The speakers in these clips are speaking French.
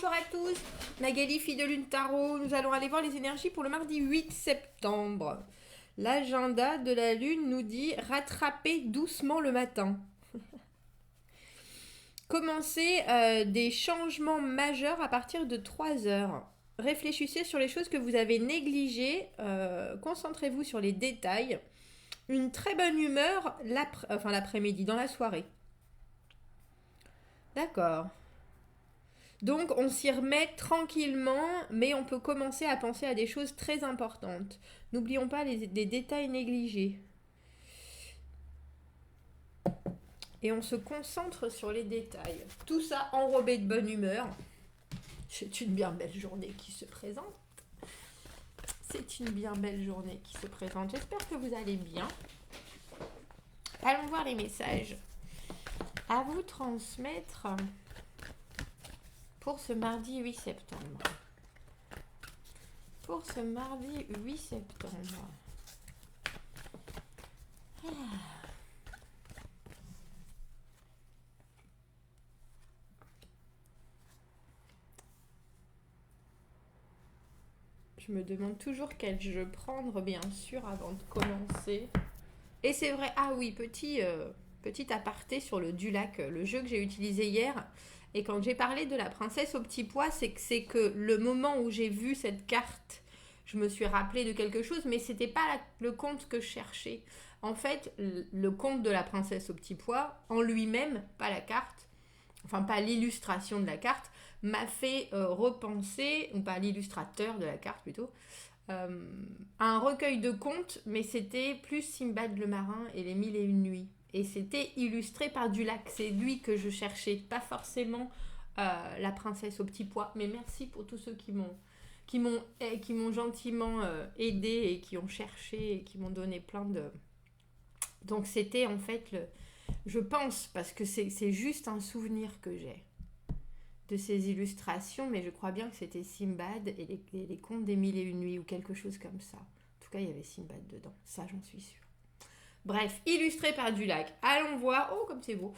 bonjour à tous. Magali, fille de Lune Tarot. Nous allons aller voir les énergies pour le mardi 8 septembre. L'agenda de la Lune nous dit rattraper doucement le matin. Commencez des changements majeurs à partir de 3 heures. Réfléchissez sur les choses que vous avez négligées. Concentrez-vous sur les détails. Une très bonne humeur l'après-midi, dans la soirée. D'accord. Donc on s'y remet tranquillement, mais on peut commencer à penser à des choses très importantes. N'oublions pas des détails négligés. Et on se concentre sur les détails. Tout ça enrobé de bonne humeur. C'est une bien belle journée qui se présente. C'est une bien belle journée qui se présente. J'espère que vous allez bien. Allons voir les messages à vous transmettre pour ce mardi 8 septembre. Pour ce mardi 8 septembre. Je me demande toujours quel jeu prendre, bien sûr, avant de commencer. Et c'est vrai, ah oui, petit aparté sur le Dulac, le jeu que j'ai utilisé hier. Et quand j'ai parlé de la princesse au petit pois, c'est que le moment où j'ai vu cette carte, je me suis rappelé de quelque chose, mais c'était pas le conte que je cherchais. En fait, le conte de la princesse au petit pois, en lui-même, pas la carte, enfin pas l'illustration de la carte, m'a fait repenser, ou pas l'illustrateur de la carte plutôt, à un recueil de contes, mais c'était plus Simbad le marin et les 1001 nuits. Et c'était illustré par Dulac. C'est lui que je cherchais, pas forcément la princesse au petit pois. Mais merci pour tous ceux qui m'ont gentiment aidé et qui ont cherché et qui m'ont donné plein de... Donc c'était en fait je pense, parce que c'est juste un souvenir que j'ai de ces illustrations, mais je crois bien que c'était Simbad et les contes des 1001 nuits ou quelque chose comme ça. En tout cas, il y avait Simbad dedans, ça j'en suis sûre. Bref, illustré par Dulac. Allons voir, oh comme c'est beau,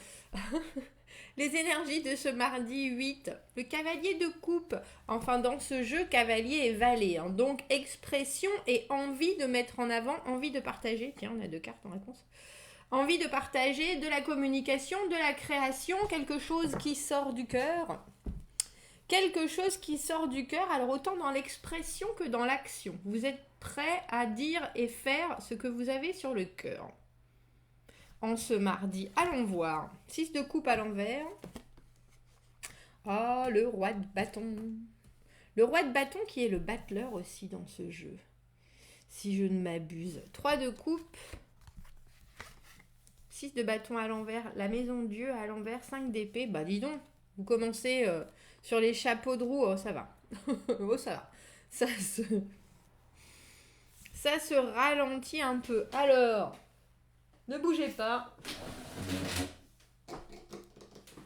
les énergies de ce mardi 8. Le cavalier de coupe, enfin dans ce jeu, cavalier et valet. Hein. Donc expression et envie de mettre en avant, envie de partager. Tiens, on a 2 cartes en réponse. Envie de partager, de la communication, de la création, quelque chose qui sort du cœur. Quelque chose qui sort du cœur, alors autant dans l'expression que dans l'action. Vous êtes prêt à dire et faire ce que vous avez sur le cœur. En ce mardi, allons voir. 6 de coupe à l'envers. Ah, le roi de bâton. Le roi de bâton qui est le battleur aussi dans ce jeu. Si je ne m'abuse. 3 de coupe. 6 de bâton à l'envers. La maison de Dieu à l'envers. 5 d'épée. Bah dis donc, vous commencez sur les chapeaux de roue. Oh, ça va. Oh, ça va. Ça se ralentit un peu. Alors, ne bougez pas.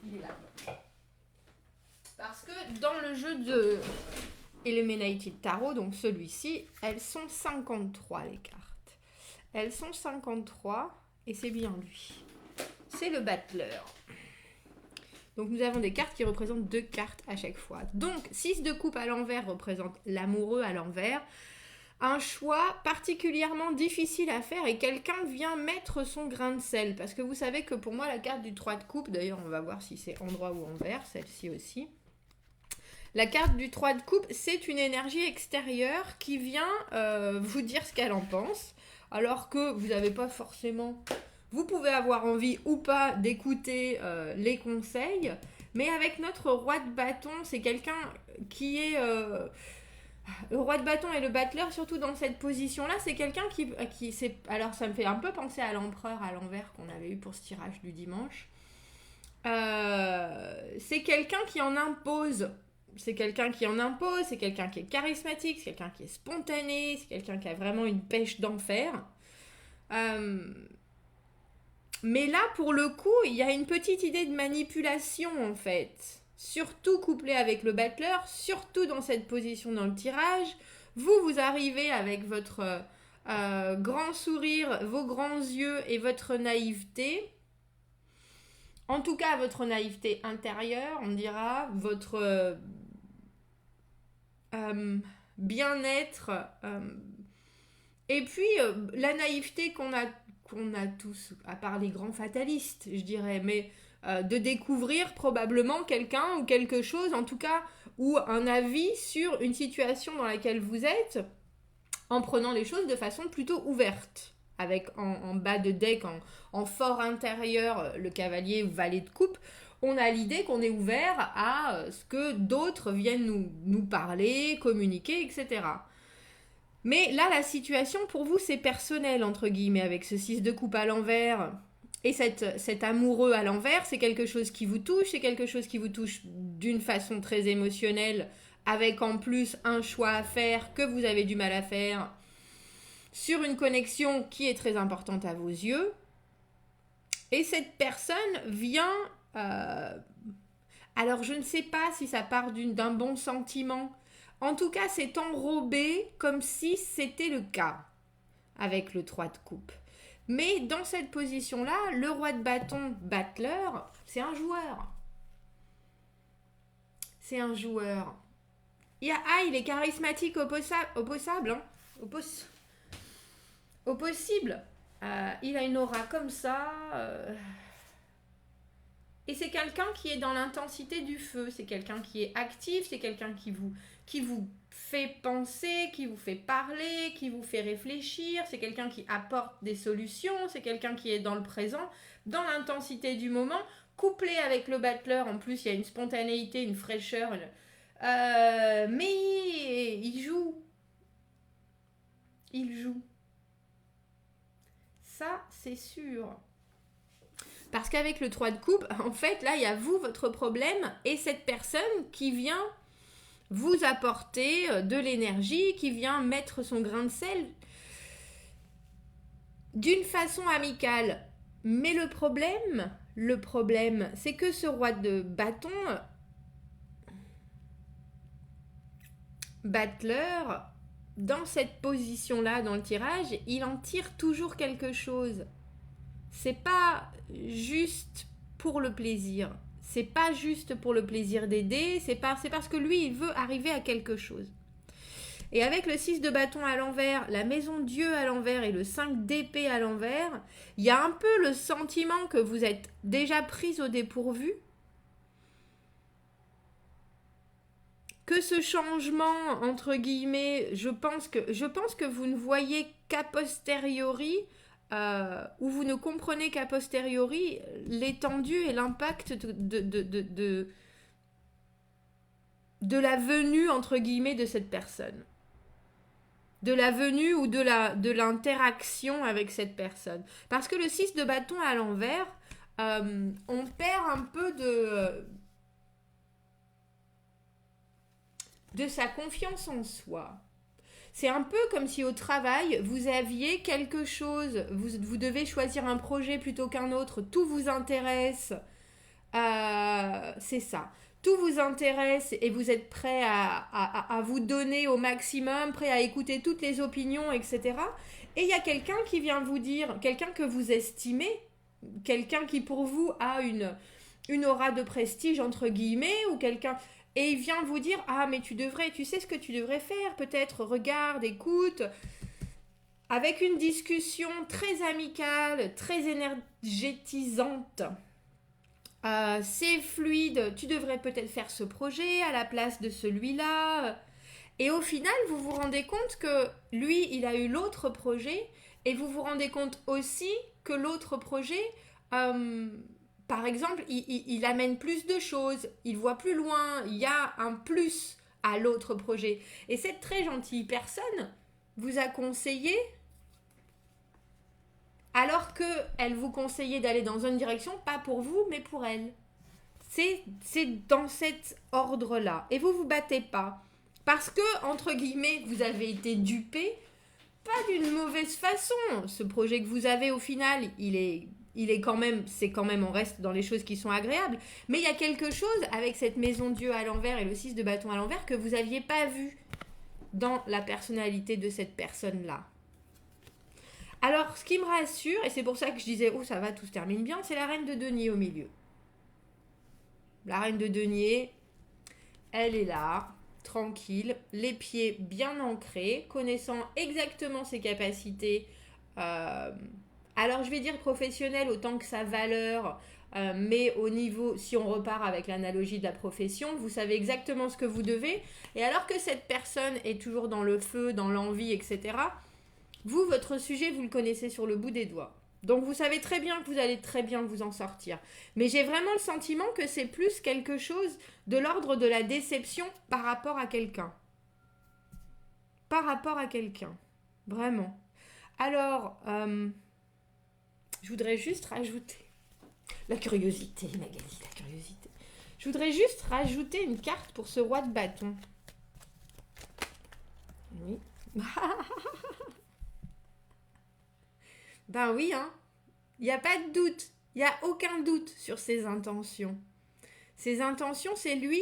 Il est là. Parce que dans le jeu de Illuminated Tarot, donc celui-ci, elles sont 53 les cartes. Elles sont 53 et c'est bien lui. C'est le battleur. Donc nous avons des cartes qui représentent 2 cartes à chaque fois. Donc 6 de coupe à l'envers représente l'amoureux à l'envers. Un choix particulièrement difficile à faire et quelqu'un vient mettre son grain de sel. Parce que vous savez que pour moi, la carte du 3 de coupe, d'ailleurs on va voir si c'est endroit ou envers, celle-ci aussi. La carte du 3 de coupe, c'est une énergie extérieure qui vient vous dire ce qu'elle en pense. Alors que vous n'avez pas forcément... Vous pouvez avoir envie ou pas d'écouter les conseils. Mais avec notre roi de bâton, c'est quelqu'un qui est... le roi de bâton et le battleur, surtout dans cette position-là, c'est quelqu'un qui c'est... Alors, ça me fait un peu penser à l'empereur à l'envers qu'on avait eu pour ce tirage du dimanche. C'est quelqu'un qui en impose. C'est quelqu'un qui en impose, c'est quelqu'un qui est charismatique, c'est quelqu'un qui est spontané, c'est quelqu'un qui a vraiment une pêche d'enfer. Mais là, pour le coup, il y a une petite idée de manipulation, en fait. Surtout couplé avec le battleur, surtout dans cette position dans le tirage. Vous arrivez avec votre grand sourire, vos grands yeux et votre naïveté. En tout cas, votre naïveté intérieure, on dira, votre bien-être, et puis la naïveté qu'on a tous, à part les grands fatalistes, je dirais, mais de découvrir probablement quelqu'un ou quelque chose, en tout cas, ou un avis sur une situation dans laquelle vous êtes, en prenant les choses de façon plutôt ouverte. Avec en bas de deck, en fort intérieur, le cavalier ou valet de coupe, on a l'idée qu'on est ouvert à ce que d'autres viennent nous parler, communiquer, etc. Mais là, la situation pour vous, c'est personnel, entre guillemets, avec ce 6 de coupe à l'envers et cet amoureux à l'envers. C'est quelque chose qui vous touche, c'est quelque chose qui vous touche d'une façon très émotionnelle, avec en plus un choix à faire que vous avez du mal à faire, sur une connexion qui est très importante à vos yeux. Et cette personne vient... alors, je ne sais pas si ça part d'un bon sentiment. En tout cas, c'est enrobé comme si c'était le cas avec le 3 de coupe. Mais dans cette position-là, le roi de bâton, battleur, c'est un joueur. C'est un joueur. Il est charismatique au possible. Hein. Au possible. Il a une aura comme ça. Et c'est quelqu'un qui est dans l'intensité du feu. C'est quelqu'un qui est actif. C'est quelqu'un qui vous fait penser, qui vous fait parler, qui vous fait réfléchir. C'est quelqu'un qui apporte des solutions. C'est quelqu'un qui est dans le présent, dans l'intensité du moment. Couplé avec le battleur, en plus, il y a une spontanéité, une fraîcheur. Mais il joue. Il joue. Ça, c'est sûr. Parce qu'avec le 3 de coupe, en fait, là, il y a vous, votre problème, et cette personne qui vient vous apporter de l'énergie, qui vient mettre son grain de sel d'une façon amicale. Mais le problème, c'est que ce roi de bâton, battleur, dans cette position-là, dans le tirage, il en tire toujours quelque chose. C'est pas juste pour le plaisir. C'est pas juste pour le plaisir d'aider, c'est parce que lui, il veut arriver à quelque chose. Et avec le 6 de bâton à l'envers, la maison Dieu à l'envers et le 5 d'épée à l'envers, il y a un peu le sentiment que vous êtes déjà pris au dépourvu, que ce changement, entre guillemets, je pense que vous ne voyez qu'à posteriori, où vous ne comprenez qu'à posteriori l'étendue et l'impact de la venue, entre guillemets, de cette personne. De la venue ou de l'interaction avec cette personne. Parce que le 6 de bâton à l'envers, on perd un peu de sa confiance en soi. C'est un peu comme si au travail, vous aviez quelque chose, vous devez choisir un projet plutôt qu'un autre, tout vous intéresse, c'est ça. Tout vous intéresse et vous êtes prêt à vous donner au maximum, prêt à écouter toutes les opinions, etc. Et il y a quelqu'un qui vient vous dire, quelqu'un que vous estimez, quelqu'un qui pour vous a une aura de prestige, entre guillemets, ou quelqu'un... Et il vient vous dire, ah mais tu sais ce que tu devrais faire, peut-être, regarde, écoute, avec une discussion très amicale, très énergétisante. C'est fluide, tu devrais peut-être faire ce projet à la place de celui-là. Et au final, vous vous rendez compte que lui, il a eu l'autre projet, et vous vous rendez compte aussi que l'autre projet... par exemple, il amène plus de choses, il voit plus loin, il y a un plus à l'autre projet. Et cette très gentille personne vous a conseillé, alors qu'elle vous conseillait d'aller dans une direction, pas pour vous, mais pour elle. C'est dans cet ordre-là. Et vous vous battez pas. Parce que, entre guillemets, vous avez été dupé, pas d'une mauvaise façon. Ce projet que vous avez, au final, c'est quand même, on reste dans les choses qui sont agréables. Mais il y a quelque chose avec cette maison Dieu à l'envers et le 6 de bâton à l'envers que vous n'aviez pas vu dans la personnalité de cette personne-là. Alors, ce qui me rassure, et c'est pour ça que je disais, oh ça va, tout se termine bien, c'est la reine de denier au milieu. La reine de denier, elle est là, tranquille, les pieds bien ancrés, connaissant exactement ses capacités. Alors je vais dire professionnelle autant que sa valeur, mais au niveau, si on repart avec l'analogie de la profession, vous savez exactement ce que vous devez. Et alors que cette personne est toujours dans le feu, dans l'envie, etc., vous, votre sujet, vous le connaissez sur le bout des doigts. Donc vous savez très bien que vous allez très bien vous en sortir. Mais j'ai vraiment le sentiment que c'est plus quelque chose de l'ordre de la déception par rapport à quelqu'un. Par rapport à quelqu'un. Vraiment. Alors, je voudrais juste rajouter la curiosité, Magali, la curiosité. Je voudrais juste rajouter une carte pour ce roi de bâton. Oui. Ben oui, hein. Il n'y a pas de doute. Il n'y a aucun doute sur ses intentions. Ses intentions, c'est lui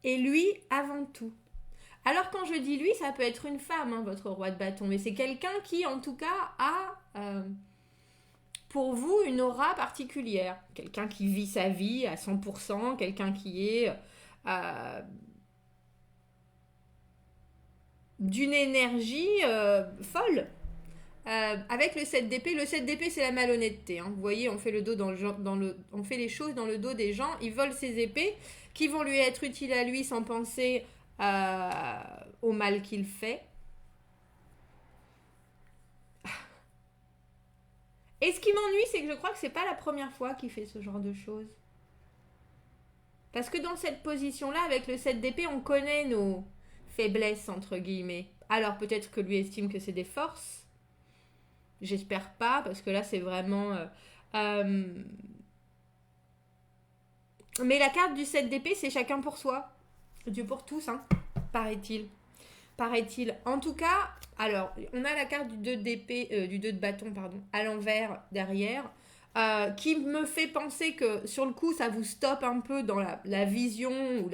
et lui avant tout. Alors quand je dis lui, ça peut être une femme, hein, votre roi de bâton, mais c'est quelqu'un qui, en tout cas, a pour vous une aura particulière. Quelqu'un qui vit sa vie à 100%, quelqu'un qui est d'une énergie folle. Avec le 7 d'épée, le 7 d'épée c'est la malhonnêteté. Hein. Vous voyez, on fait le dos on fait les choses dans le dos des gens. Ils volent ses épées qui vont lui être utiles à lui sans penser au mal qu'il fait. Et ce qui m'ennuie, c'est que je crois que c'est pas la première fois qu'il fait ce genre de choses. Parce que dans cette position-là, avec le 7 d'épée, on connaît nos faiblesses, entre guillemets. Alors peut-être que lui estime que c'est des forces. J'espère pas, parce que là, c'est vraiment... Mais la carte du 7 d'épée, c'est chacun pour soi. Dieu pour tous, hein, paraît-il. Paraît-il. En tout cas, alors, on a la carte du 2 d'épée, du 2 de bâton, pardon, à l'envers, derrière, qui me fait penser que, sur le coup, ça vous stoppe un peu dans la vision ou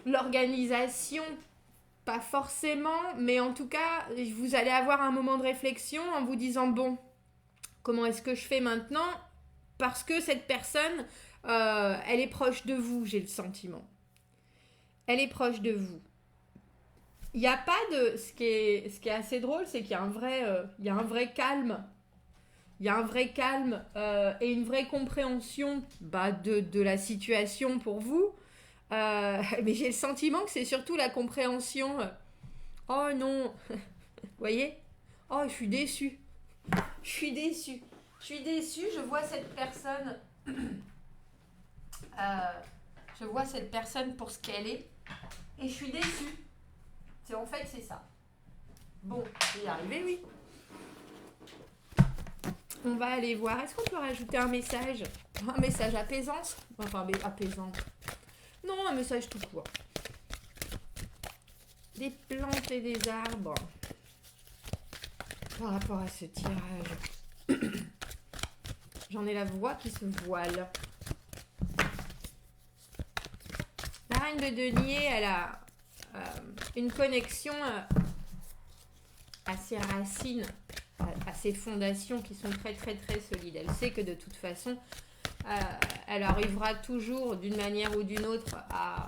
l'organisation. Pas forcément, mais en tout cas, vous allez avoir un moment de réflexion en vous disant, bon, comment est-ce que je fais maintenant? Parce que cette personne, elle est proche de vous, j'ai le sentiment. Elle est proche de vous. Il n'y a pas de... Ce qui est assez drôle, c'est qu'il y a un vrai calme. Il y a un vrai calme et une vraie compréhension de la situation pour vous. Mais j'ai le sentiment que c'est surtout la compréhension. Oh non, vous voyez? Oh, je suis déçue. Je suis déçue. Je suis déçue, je vois cette personne. Je vois cette personne pour ce qu'elle est. Et je suis déçue. En fait, c'est ça. Bon, je vais y arriver, oui. On va aller voir. Est-ce qu'on peut rajouter un message? Un message apaisant? Enfin, apaisant. Non, un message tout court. Des plantes et des arbres. Par rapport à ce tirage. J'en ai la voix qui se voile. La reine de denier, elle a une connexion à ses racines, à ses fondations qui sont très très très solides. Elle sait que de toute façon, elle arrivera toujours d'une manière ou d'une autre à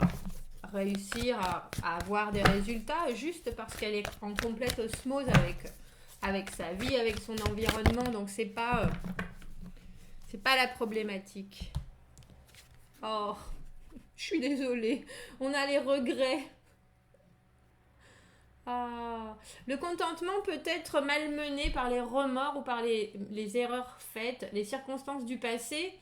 réussir à avoir des résultats juste parce qu'elle est en complète osmose avec sa vie, avec son environnement. Donc c'est pas la problématique. Oh, je suis désolée. On a les regrets. Ah, le contentement peut être malmené par les remords ou par les erreurs faites, les circonstances du passé,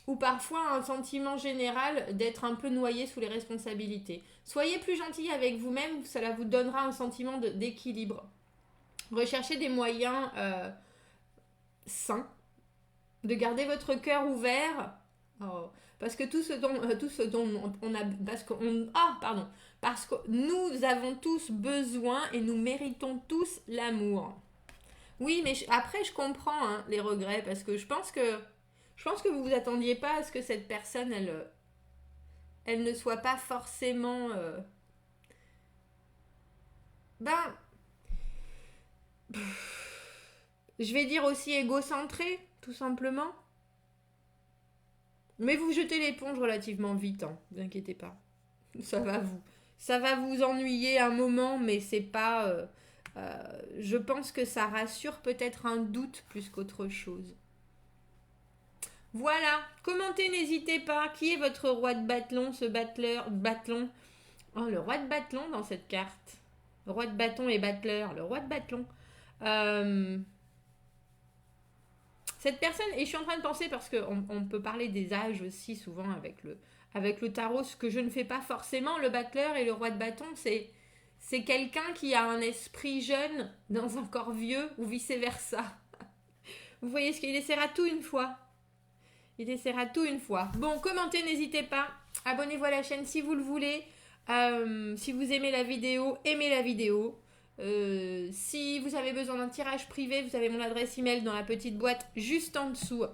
ou parfois un sentiment général d'être un peu noyé sous les responsabilités. Soyez plus gentil avec vous-même, cela vous donnera un sentiment d'équilibre. Recherchez des moyens sains, de garder votre cœur ouvert. Oh, parce que tout ce dont on a... Parce que nous avons tous besoin et nous méritons tous l'amour. Oui, mais après, je comprends hein, les regrets, parce que je pense que vous vous attendiez pas à ce que cette personne, elle ne soit pas forcément... je vais dire aussi égocentrée, tout simplement. Mais vous jetez l'éponge relativement vite, hein, ne vous inquiétez pas. Ça va vous ennuyer un moment, mais c'est pas. Je pense que ça rassure peut-être un doute plus qu'autre chose. Voilà, commentez, n'hésitez pas. Qui est votre roi de bâton, ce battleur, bâton? Oh, le roi de bâton dans cette carte. Le roi de bâton et battleur, le roi de bâton. Euh, Cette personne, et je suis en train de penser parce qu'on peut parler des âges aussi souvent avec le tarot, ce que je ne fais pas forcément, le battleur et le roi de bâton, c'est quelqu'un qui a un esprit jeune dans un corps vieux ou vice-versa. Vous voyez ce qu'il essaiera tout une fois. Il essaiera tout une fois. Bon, commentez, n'hésitez pas. Abonnez-vous à la chaîne si vous le voulez. Si vous aimez la vidéo, aimez la vidéo. Si vous avez besoin d'un tirage privé, vous avez mon adresse email dans la petite boîte juste en dessous.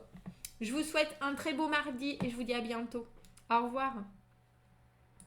Je vous souhaite un très beau mardi et je vous dis à bientôt. Au revoir.